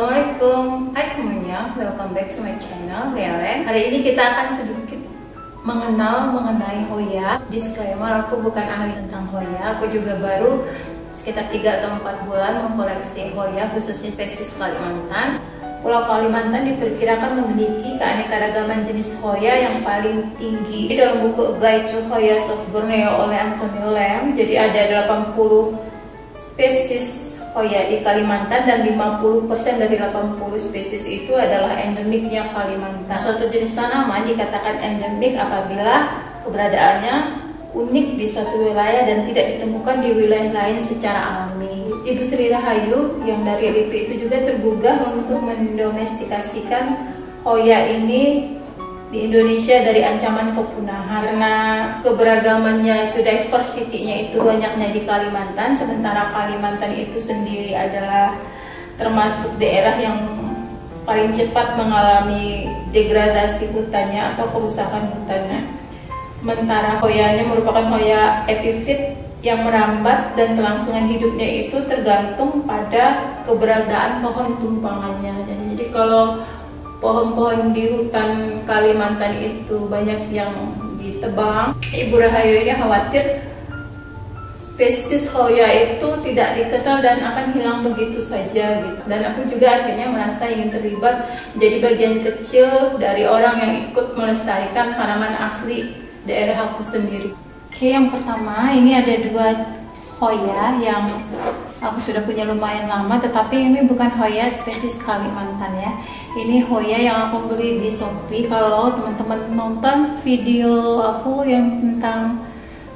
Assalamualaikum, hai semuanya, welcome back to my channel Lele. Hari ini kita akan sedikit mengenai Hoya. Disclaimer, aku bukan ahli tentang Hoya. Aku juga baru sekitar 3 atau 4 bulan mengkoleksi Hoya, khususnya spesies Kalimantan. Pulau Kalimantan diperkirakan memiliki keanekaragaman jenis Hoya yang paling tinggi. Di dalam buku Guide to Hoyas of Borneo oleh Anthony Lam, jadi ada 80 spesies Hoya di Kalimantan dan 50% dari 80 spesies itu adalah endemiknya Kalimantan. Suatu jenis tanaman dikatakan endemik apabila keberadaannya unik di suatu wilayah dan tidak ditemukan di wilayah lain secara alami. Ibu Sri Rahayu yang dari LIPI itu juga tergugah untuk mendomestikasikan Hoya ini di Indonesia dari ancaman kepunahan karena keberagamannya itu, diversity-nya itu banyaknya di Kalimantan, sementara Kalimantan itu sendiri adalah termasuk daerah yang paling cepat mengalami degradasi hutannya atau kerusakan hutannya. Sementara Hoyanya merupakan Hoya epifit yang merambat dan kelangsungan hidupnya itu tergantung pada keberadaan pohon tumpangannya. Jadi kalau pohon-pohon di hutan Kalimantan itu banyak yang ditebang, Ibu Rahayu ini khawatir spesies Hoya itu tidak dikenal dan akan hilang begitu saja gitu. Dan aku juga akhirnya merasa ingin terlibat menjadi bagian kecil dari orang yang ikut melestarikan tanaman asli daerah aku sendiri. Oke, yang pertama ini ada 2 Hoya yang aku sudah punya lumayan lama, tetapi ini bukan Hoya spesies Kalimantan ya. Ini Hoya yang aku beli di Shopee. Kalau teman-teman nonton video aku yang tentang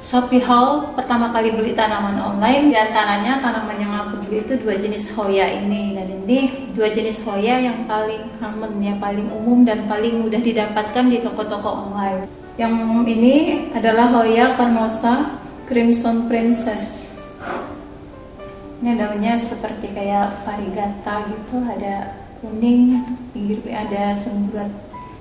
Shopee haul, pertama kali beli tanaman online, di antaranya tanaman yang aku beli itu 2 jenis Hoya ini. Dan ini 2 jenis Hoya yang paling common ya, paling umum dan paling mudah didapatkan di toko-toko online. Yang ini adalah Hoya carnosa Crimson Princess. Ini daunnya seperti kayak variegata gitu, ada kuning, ada semburat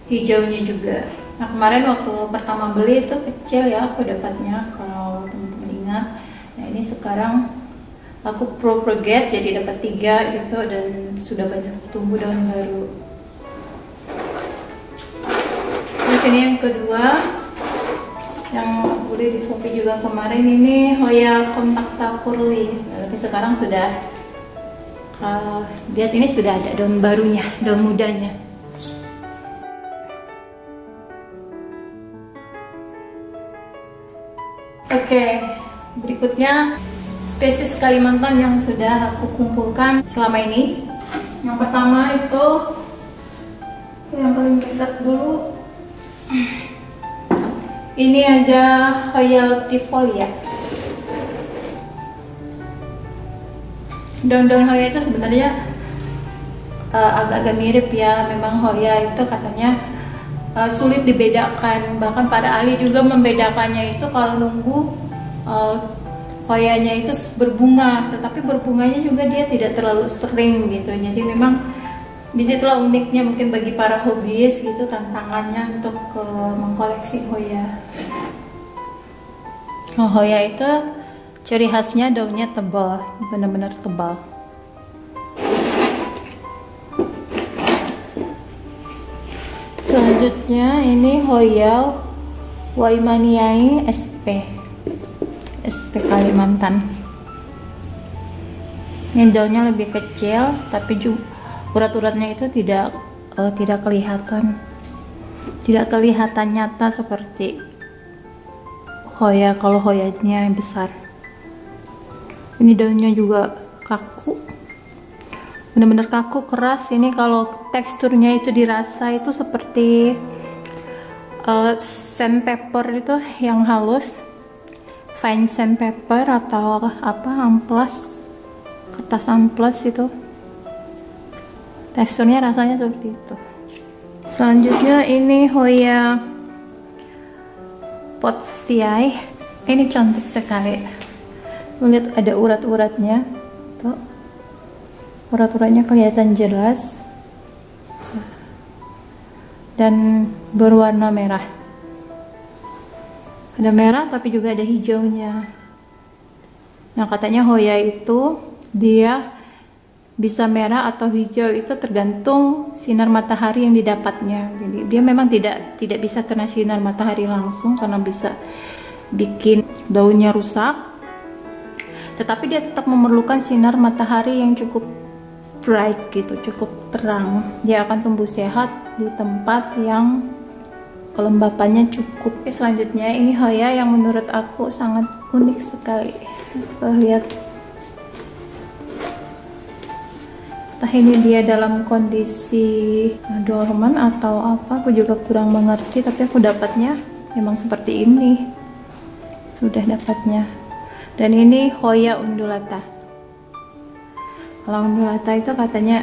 hijaunya juga. Nah, kemarin waktu pertama beli itu kecil ya aku dapatnya, kalau teman-teman ingat. Nah, ini sekarang aku propagate jadi dapat 3 gitu dan sudah banyak tumbuh daun baru. Terus ini yang kedua yang beli di Shopee juga kemarin, ini Hoya Contacta Curly. Nah, tapi sekarang sudah lihat, ini sudah ada daun barunya, daun mudanya. Oke, berikutnya spesies Kalimantan yang sudah aku kumpulkan selama ini. Yang pertama itu yang paling dekat dulu. Ini ada Hoya latifolia. Daun-daun Hoya itu sebenarnya agak-agak mirip ya. Memang Hoya itu katanya sulit dibedakan. Bahkan pada ahli juga membedakannya itu kalau nunggu Hoyanya itu berbunga. Tetapi berbunganya juga dia tidak terlalu sering gitu. Jadi memang disitulah uniknya mungkin bagi para hobiis gitu, tantangannya untuk mengkoleksi Hoya. Hoya itu ciri khasnya daunnya tebal, benar-benar tebal. Selanjutnya ini Hoya Waimaniae SP Kalimantan. Ini daunnya lebih kecil, tapi juga urat-uratnya itu tidak kelihatan nyata seperti Hoya. Kalau Hoyanya yang besar, ini daunnya juga kaku, benar-benar kaku, keras. Ini kalau teksturnya itu dirasa itu seperti sandpaper itu yang halus, fine sandpaper atau apa, amplas, kertas amplas itu. Teksturnya rasanya seperti itu. Selanjutnya ini Hoya Pottsiae. Ini cantik sekali. Lihat ada urat-uratnya. Tuh. Urat-uratnya kelihatan jelas. Dan berwarna merah. Ada merah tapi juga ada hijaunya. Nah, katanya Hoya itu dia bisa merah atau hijau itu tergantung sinar matahari yang didapatnya. Jadi dia memang tidak bisa kena sinar matahari langsung karena bisa bikin daunnya rusak. Tetapi dia tetap memerlukan sinar matahari yang cukup bright gitu, cukup terang. Dia akan tumbuh sehat di tempat yang kelembapannya cukup. Oke, selanjutnya ini Hoya yang menurut aku sangat unik sekali. Kita lihat. Entah ini dia dalam kondisi dorman atau apa, aku juga kurang mengerti, tapi aku dapatnya memang seperti ini. Sudah dapatnya. Dan ini Hoya undulata. Kalau undulata itu katanya,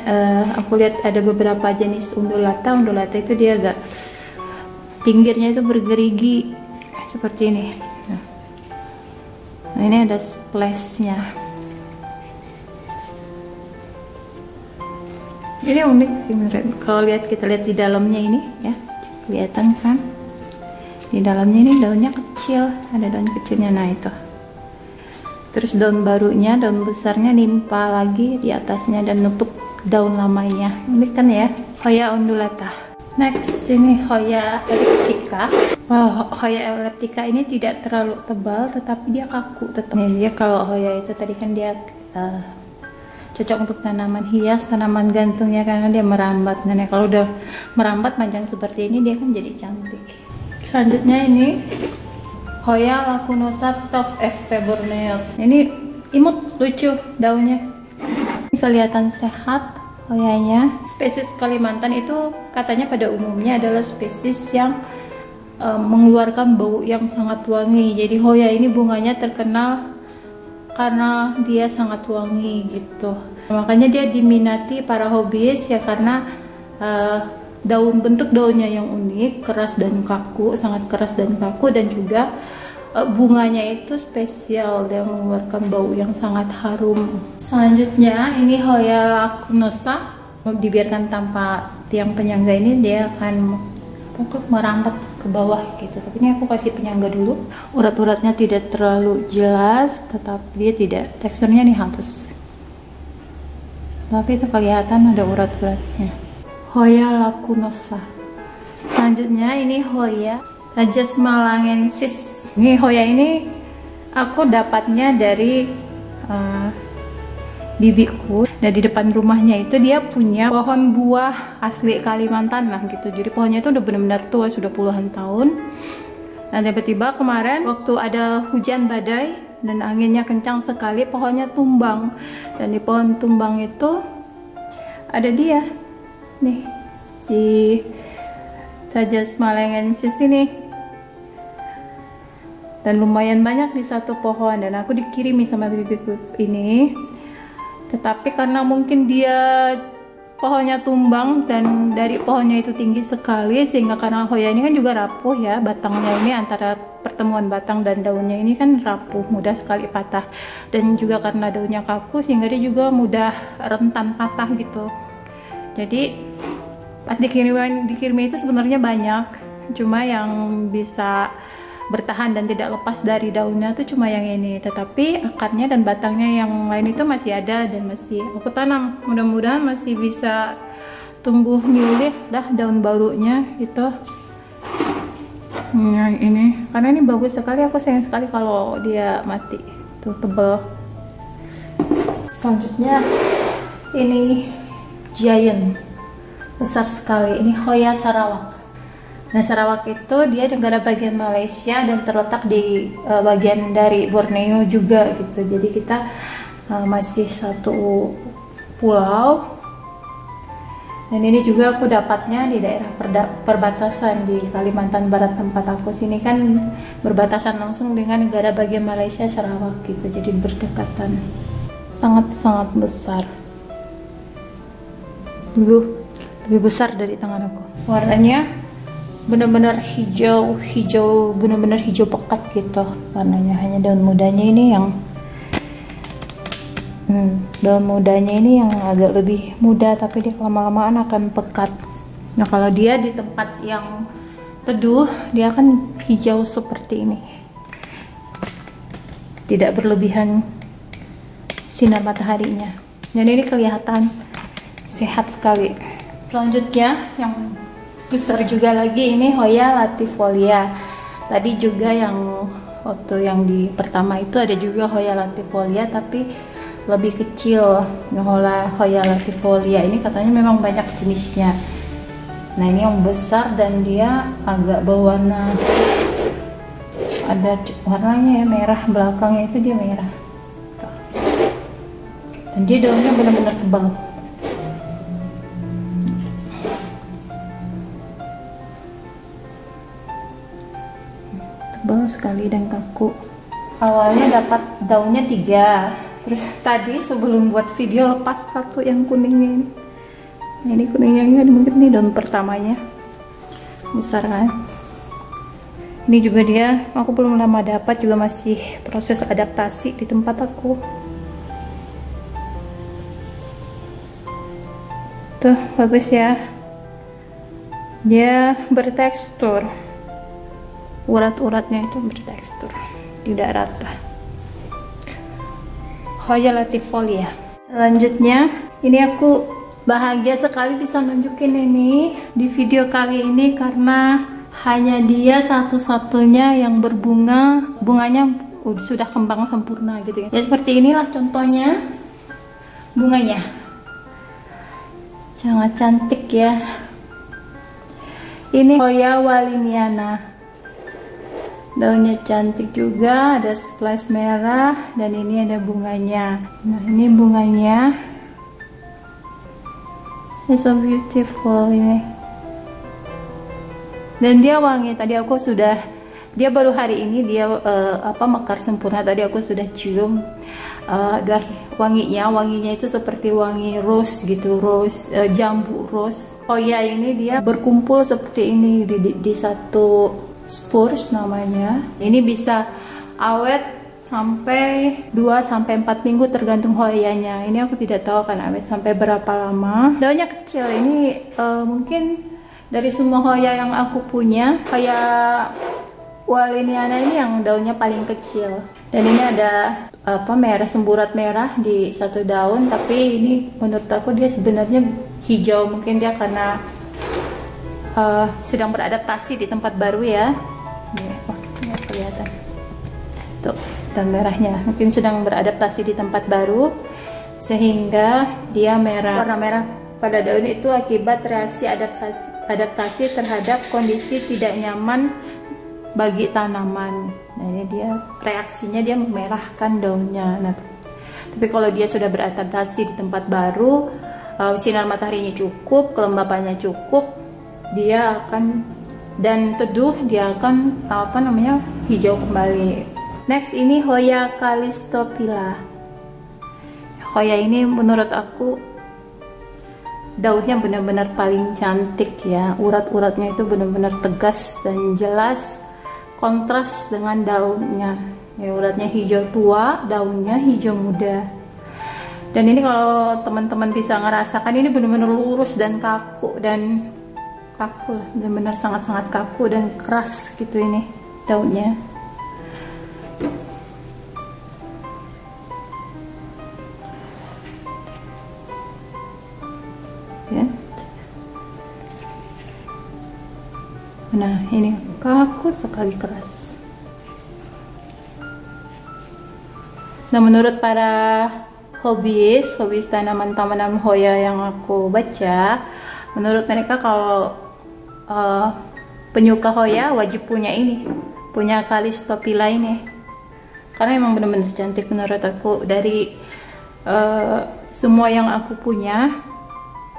aku lihat ada beberapa jenis undulata. Undulata itu dia agak pinggirnya itu bergerigi seperti ini. Nah ini ada splashnya. Ini unik sih menurut. Kalau kita lihat di dalamnya ini ya, kelihatan kan? Di dalamnya ini daunnya kecil, ada daun kecilnya. Nah itu. Terus daun barunya, daun besarnya nimpa lagi di atasnya dan nutup daun lamanya. Unik kan ya? Hoya undulata. Next ini Hoya elliptica. Hoya elliptica ini tidak terlalu tebal, tetapi dia kaku tetap. Dia kalau Hoya itu tadi kan dia cocok untuk tanaman hias, tanaman gantungnya karena dia merambat. Nah, kalau udah merambat panjang seperti ini dia kan jadi cantik. Selanjutnya ini Hoya lacunosa Toph sp Borneo. Ini imut, lucu daunnya. Ini kelihatan sehat Hoyanya. Spesies Kalimantan itu katanya pada umumnya adalah spesies yang mengeluarkan bau yang sangat wangi. Jadi Hoya ini bunganya terkenal karena dia sangat wangi gitu. Makanya dia diminati para hobiis ya karena bentuk daunnya yang unik, keras dan kaku, sangat keras dan kaku, dan juga bunganya itu spesial, dia mengeluarkan bau yang sangat harum. Selanjutnya ini Hoya lacunosa, dibiarkan tanpa tiang penyangga ini dia akan merambat ke bawah gitu. Tapi ini aku kasih penyangga dulu. Urat-uratnya tidak terlalu jelas, tetapi dia tidak, teksturnya nih halus. Tapi itu kelihatan ada urat-uratnya. Hoya lacunosa. Selanjutnya ini Hoya Rajasmalangensis. Ini Hoya ini aku dapatnya dari bibiku. Nah di depan rumahnya itu dia punya pohon buah asli Kalimantan lah gitu. Jadi pohonnya itu udah benar-benar tua, sudah puluhan tahun. Nah tiba-tiba kemarin waktu ada hujan badai dan anginnya kencang sekali, pohonnya tumbang. Dan di pohon tumbang itu ada dia nih, si Rajasmalangensis ini. Dan lumayan banyak di satu pohon, dan aku dikirimi sama bibiku ini. Tetapi karena mungkin dia pohonnya tumbang dan dari pohonnya itu tinggi sekali, sehingga karena Hoya ini kan juga rapuh ya, batangnya ini antara pertemuan batang dan daunnya ini kan rapuh, mudah sekali patah. Dan juga karena daunnya kaku sehingga dia juga mudah rentan patah gitu. Jadi pas dikirimi itu sebenarnya banyak, cuma yang bisa bertahan dan tidak lepas dari daunnya tuh cuma yang ini, tetapi akarnya dan batangnya yang lain itu masih ada dan masih aku tanam. Mudah-mudahan masih bisa tumbuh new leaf dah daun barunya gitu. Yang ini karena ini bagus sekali, aku sayang sekali kalau dia mati tuh, tebal. Selanjutnya ini giant, besar sekali, ini Hoya Sarawak. Nah Sarawak itu dia negara bagian Malaysia dan terletak di bagian dari Borneo juga gitu. Jadi kita masih satu pulau. Dan ini juga aku dapatnya di daerah perbatasan di Kalimantan Barat tempat aku sini kan berbatasan langsung dengan negara bagian Malaysia, Sarawak gitu. Jadi berdekatan, sangat-sangat besar. Lebih besar dari tangan aku. Warnanya benar-benar hijau, benar-benar hijau pekat gitu warnanya. Hanya daun mudanya ini yang agak lebih muda, tapi dia lama-lamaan akan pekat. Nah kalau dia di tempat yang teduh dia akan hijau seperti ini, tidak berlebihan sinar mataharinya. Jadi ini kelihatan sehat sekali. Selanjutnya yang besar juga lagi, ini Hoya latifolia. Tadi juga yang waktu yang di pertama itu ada juga Hoya latifolia, tapi lebih kecil. Hoya latifolia ini katanya memang banyak jenisnya. Nah ini yang besar dan dia agak berwarna, ada warnanya ya, merah, belakangnya itu dia merah. Dan dia daunnya benar-benar tebal. Tebal sekali dan kaku. Awalnya dapat daunnya 3. Terus tadi sebelum buat video lepas satu yang kuningnya ini. Ini kuningnya ini mungkin nih daun pertamanya. Besar kan? Ini juga dia, aku belum lama dapat, juga masih proses adaptasi di tempat aku. Tuh, bagus ya. Dia bertekstur. Urat-uratnya itu bertekstur, tidak rata. Hoya latifolia. Selanjutnya, ini aku bahagia sekali bisa nunjukin ini di video kali ini karena hanya dia satu-satunya yang berbunga. Bunganya sudah kembang sempurna gitu ya. Ya seperti inilah contohnya bunganya. Sangat cantik ya. Ini Hoya waliniana. Daunnya cantik juga, ada splash merah, dan ini ada bunganya. Nah ini bunganya, it's so beautiful ini. Dan dia wangi. Tadi aku sudah, dia baru hari ini dia mekar sempurna. Tadi aku sudah cium, udah wanginya itu seperti wangi rose gitu, rose, jambu rose. Hoya ini dia berkumpul seperti ini di satu spurs namanya. Ini bisa awet sampai 2-4 minggu tergantung hoyanya. Ini aku tidak tahu kan awet sampai berapa lama. Daunnya kecil. Ini mungkin dari semua hoya yang aku punya, Hoya waliniana ini yang daunnya paling kecil. Dan ini ada merah, semburat merah di satu daun, tapi ini menurut aku dia sebenarnya hijau. Mungkin dia karena sedang beradaptasi di tempat baru ya. Wah, nggak kelihatan tuh dan merahnya, mungkin sedang beradaptasi di tempat baru sehingga dia merah. Warna merah pada daun itu akibat reaksi adaptasi terhadap kondisi tidak nyaman bagi tanaman. Nah ini dia reaksinya, dia memerahkan daunnya. Nah, tapi kalau dia sudah beradaptasi di tempat baru, sinar mataharinya cukup, kelembapannya cukup, dia akan, dan teduh, dia akan hijau kembali. Next ini Hoya calistophylla. Hoya ini menurut aku daunnya benar-benar paling cantik ya. Urat-uratnya itu benar-benar tegas dan jelas, kontras dengan daunnya. Ya, uratnya hijau tua, daunnya hijau muda. Dan ini kalau teman-teman bisa ngerasakan, ini benar-benar lurus dan kaku, dan benar-benar sangat-sangat kaku dan keras gitu ini daunnya. Ya. Nah ini kaku sekali, keras. Nah menurut para hobis tanaman-tanaman Hoya yang aku baca, menurut mereka kalau penyuka Hoya wajib punya ini, punya calistophylla ini, karena emang bener-bener cantik menurut aku. Dari semua yang aku punya,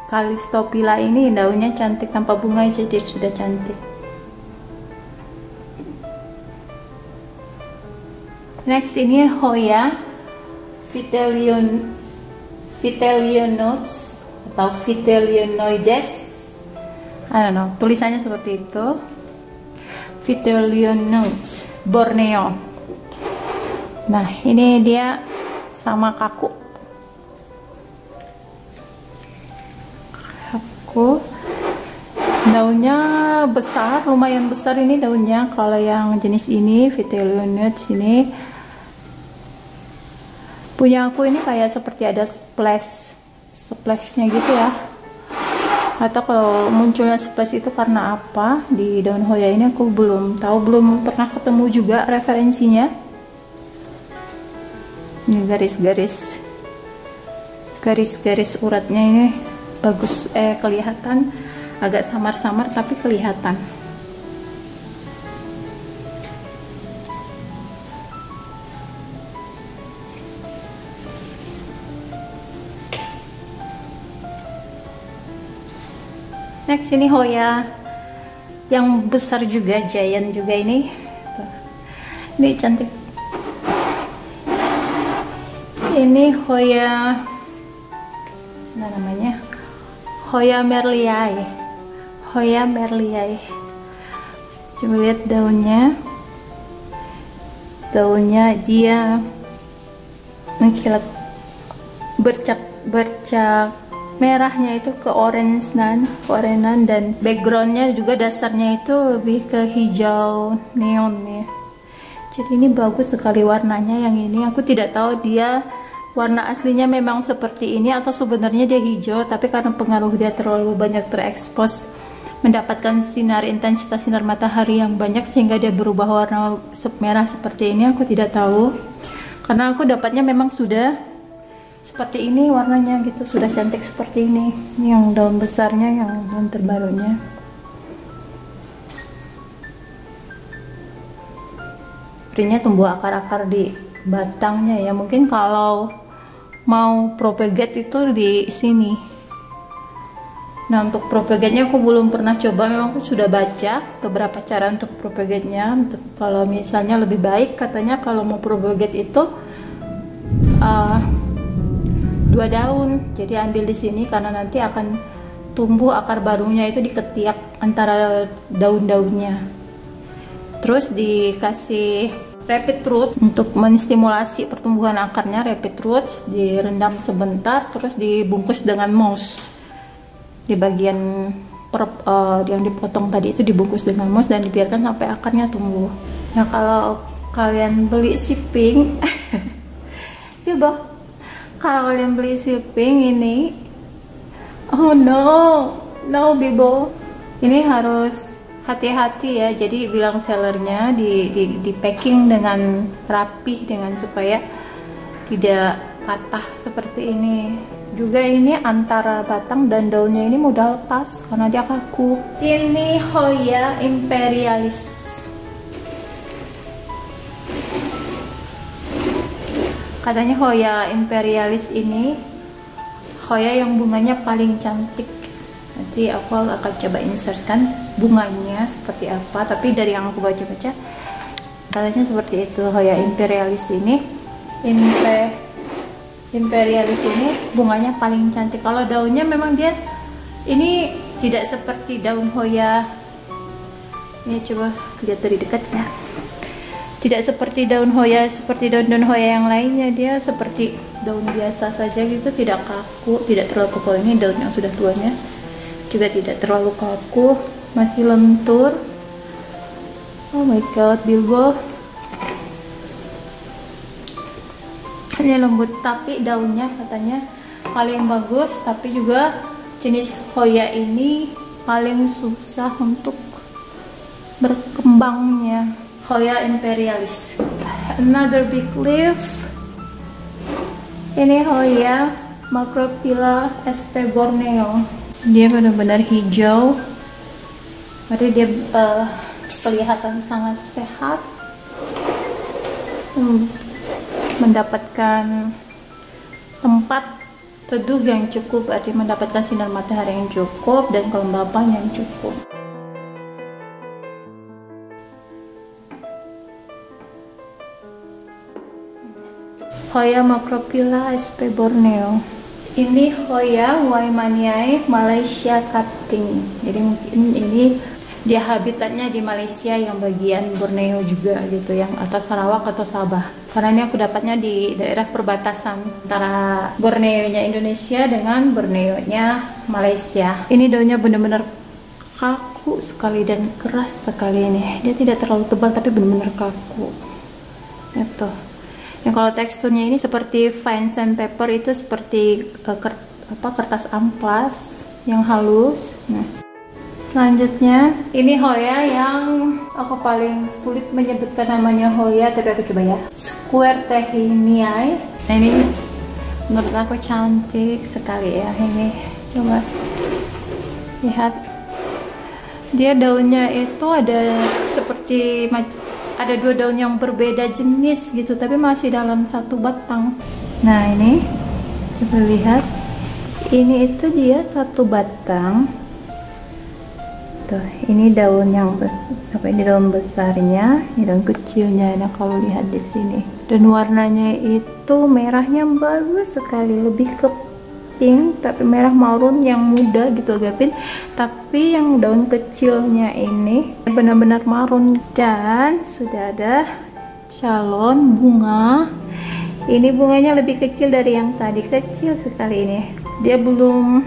calistophylla ini daunnya cantik, tanpa bunga jadi sudah cantik. Next ini Hoya Vitelionoides atau Vitelionoides. I don't know, tulisannya seperti itu. Vitelionoides Borneo. Nah ini dia sama kaku. Daunnya besar, lumayan besar ini daunnya. Kalau yang jenis ini Vitelionoides ini Punya aku ini kayak seperti ada splashnya gitu ya. Atau kalau munculnya splash itu karena apa di daun Hoya ini aku belum tahu, belum pernah ketemu juga referensinya. Ini garis-garis uratnya ini bagus, kelihatan agak samar-samar tapi kelihatan. Next ini Hoya yang besar juga, giant juga ini. Ini cantik. Ini Hoya, nah namanya Hoya merliae. Hoya merliae. Coba lihat daunnya. Daunnya dia mengkilat, bercak merahnya itu ke orangean, dan backgroundnya juga dasarnya itu lebih ke hijau neon ya. Jadi ini bagus sekali warnanya yang ini. Aku tidak tahu dia warna aslinya memang seperti ini atau sebenarnya dia hijau, tapi karena pengaruh dia terlalu banyak terekspos, mendapatkan intensitas sinar matahari yang banyak sehingga dia berubah warna merah seperti ini. Aku tidak tahu, karena aku dapatnya memang sudah seperti ini warnanya gitu, sudah cantik seperti ini. Ini yang daun besarnya, yang daun terbarunya. Sepertinya tumbuh akar-akar di batangnya ya. Mungkin kalau mau propagate itu di sini. Nah, untuk propagate-nya aku belum pernah coba. Memang aku sudah baca beberapa cara untuk propagate-nya. Kalau misalnya lebih baik katanya kalau mau propagate itu 2 daun, jadi ambil di sini karena nanti akan tumbuh akar barunya itu di ketiak antara daun-daunnya. Terus dikasih rapid root untuk menstimulasi pertumbuhan akarnya. Rapid roots direndam sebentar, terus dibungkus dengan moss. Di bagian yang dipotong tadi itu dibungkus dengan moss dan dibiarkan sampai akarnya tumbuh. Nah, kalau kalian beli shipping ya bah, kalau kalian beli shipping ini, oh no Bibo, ini harus hati-hati ya. Jadi bilang sellernya di packing dengan rapih, dengan supaya tidak patah seperti ini. Juga ini antara batang dan daunnya ini mudah lepas karena dia kaku. Ini Hoya imperialis. Katanya Hoya imperialis ini Hoya yang bunganya paling cantik. Nanti aku akan coba insertkan bunganya seperti apa. Tapi dari yang aku baca-baca katanya seperti itu. Hoya imperialis ini imperialis ini bunganya paling cantik. Kalau daunnya memang dia ini tidak seperti daun Hoya. Ini coba lihat dari dekat ya. Tidak seperti daun Hoya, seperti daun-daun Hoya yang lainnya. Dia seperti daun biasa saja gitu, tidak kaku, tidak terlalu kaku. Ini daun yang sudah tuanya juga tidak terlalu kaku, masih lentur. Oh my god, Bilbo, ini lembut, tapi daunnya katanya paling bagus. Tapi juga jenis Hoya ini paling susah untuk berkembangnya. Hoya imperialis. Another big leaf. Ini Hoya Macrophylla sp. Borneo. Dia benar-benar hijau. Jadi dia kelihatan sangat sehat. Mendapatkan tempat teduh yang cukup, berarti mendapatkan sinar matahari yang cukup dan kelembapan yang cukup. Hoya Macrophylla sp. Borneo. Ini Hoya Waimaniae Malaysia cutting. Jadi mungkin ini dia habitatnya di Malaysia yang bagian Borneo juga gitu, yang atas Sarawak atau Sabah. Karena ini aku dapatnya di daerah perbatasan antara Borneo-nya Indonesia dengan Borneo-nya Malaysia. Ini daunnya benar-benar kaku sekali dan keras sekali ini. Dia tidak terlalu tebal tapi benar-benar kaku. Itu. Yang kalau teksturnya ini seperti fine sandpaper, itu seperti kertas amplas yang halus. Nah, selanjutnya ini Hoya yang aku paling sulit menyebutkan namanya Hoya, tapi aku coba ya. Square Tahiniai. Nah, ini menurut aku cantik sekali ya. Ini coba lihat, dia daunnya itu ada seperti ada dua daun yang berbeda jenis gitu, tapi masih dalam satu batang. Nah, ini coba lihat, ini itu dia satu batang tuh. Ini daun yang ini daun besarnya, ini daun kecilnya. Nah, kalau lihat di sini, dan warnanya itu merahnya bagus sekali, lebih ke pink tapi merah marun yang muda gitu, agak pink. Tapi yang daun kecilnya ini benar-benar marun. Dan sudah ada calon bunga. Ini bunganya lebih kecil dari yang tadi, kecil sekali ini. Dia belum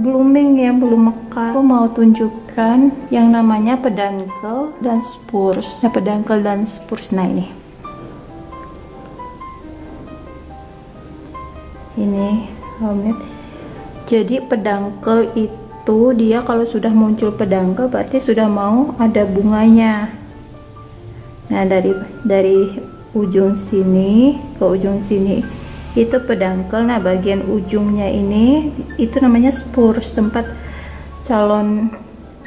blooming ya, belum mekar. Aku mau tunjukkan yang namanya pedangkel dan spurs. Nah, pedangkel dan spurs. Nah, ini homemade. Jadi pedangkel itu dia kalau sudah muncul pedangkel berarti sudah mau ada bunganya. Nah, dari ujung sini ke ujung sini itu pedangkel. Nah, bagian ujungnya ini itu namanya spurs, tempat calon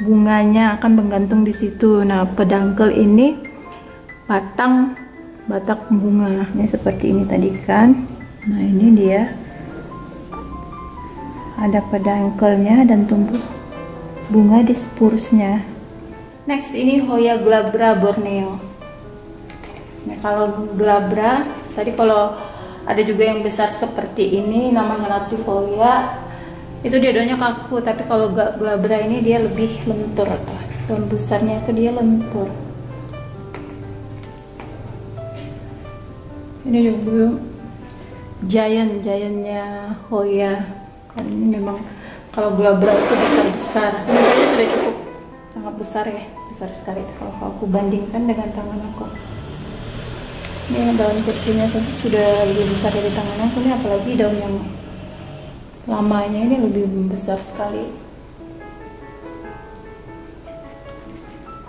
bunganya akan menggantung di situ. Nah, pedangkel ini batang bunga. Ini seperti ini tadi kan. Nah, ini dia ada pedangkelnya dan tumbuh bunga di spursnya. Next, ini Hoya glabra Borneo. Nah, kalau glabra tadi, kalau ada juga yang besar seperti ini namanya latifolia, itu dia daunnya kaku. Tapi kalau glabra ini dia lebih lentur, daun besarnya itu dia lentur. Ini juga giantnya Hoya. Ini memang kalau glabra itu besar-besar. Ini saja sudah cukup sangat besar ya, besar sekali kalau aku bandingkan dengan tangan aku. Ini daun kecilnya saja sudah lebih besar dari tangan aku. Ini apalagi daun yang lamanya ini lebih besar sekali.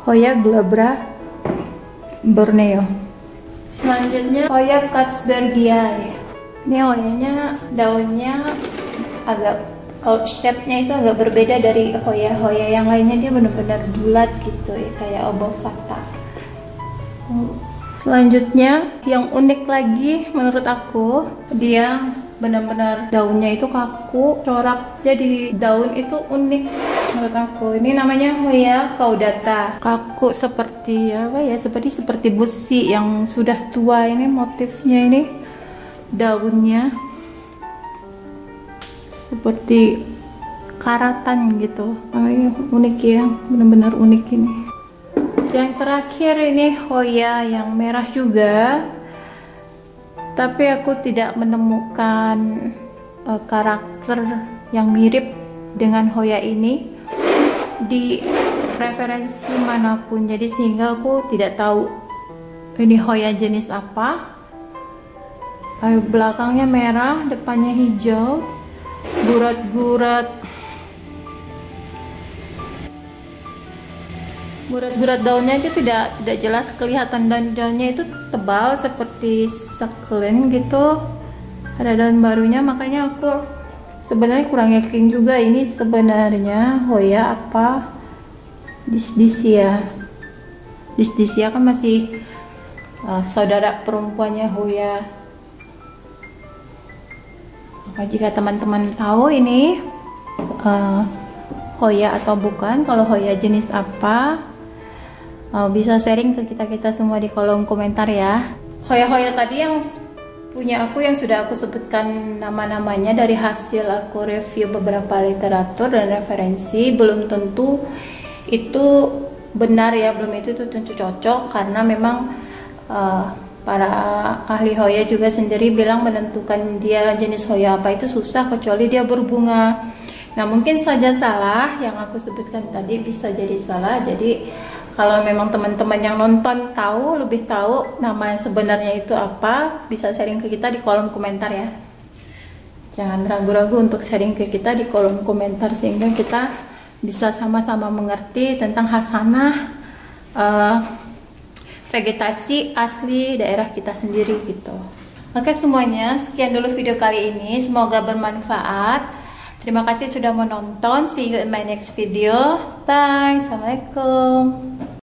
Hoya glabra Borneo. Selanjutnya Hoya Katzbergiae. Ini Hoyanya daunnya agak, kalau shape-nya itu agak berbeda dari Hoya yang lainnya. Dia benar-benar bulat gitu ya, kayak obovata. Selanjutnya yang unik lagi menurut aku, dia benar-benar daunnya itu kaku, corak. Jadi daun itu unik menurut aku. Ini namanya Hoya caudata. Kaku seperti apa ya? Seperti besi yang sudah tua. Ini motifnya, ini daunnya seperti karatan gitu. Ini unik ya, benar-benar unik ini. Yang terakhir ini Hoya yang merah juga, tapi aku tidak menemukan karakter yang mirip dengan Hoya ini di referensi manapun. Jadi sehingga aku tidak tahu ini Hoya jenis apa. Belakangnya merah, depannya hijau, gurat daunnya itu tidak jelas kelihatan, dan daunnya itu tebal seperti succulent gitu. Ada daun barunya, makanya aku sebenarnya kurang yakin juga ini sebenarnya Hoya apa Disdicia. Disdicia kan masih saudara perempuannya Hoya. Maka jika teman-teman tahu ini Hoya atau bukan, kalau Hoya jenis apa, bisa sharing ke kita semua di kolom komentar ya. Hoya tadi yang punya aku, yang sudah aku sebutkan nama-namanya dari hasil aku review beberapa literatur dan referensi, belum tentu itu benar ya, belum itu tentu cocok, karena memang para ahli Hoya juga sendiri bilang menentukan dia jenis Hoya apa itu susah, kecuali dia berbunga. Nah, mungkin saja salah yang aku sebutkan tadi, bisa jadi salah. Jadi Kalau memang teman-teman yang nonton lebih tahu nama sebenarnya itu apa, bisa sharing ke kita di kolom komentar ya. Jangan ragu-ragu untuk sharing ke kita di kolom komentar sehingga kita bisa sama-sama mengerti tentang hasanah vegetasi asli daerah kita sendiri gitu. Oke semuanya, sekian dulu video kali ini. Semoga bermanfaat. Terima kasih sudah menonton. See you in my next video. Bye. Assalamualaikum.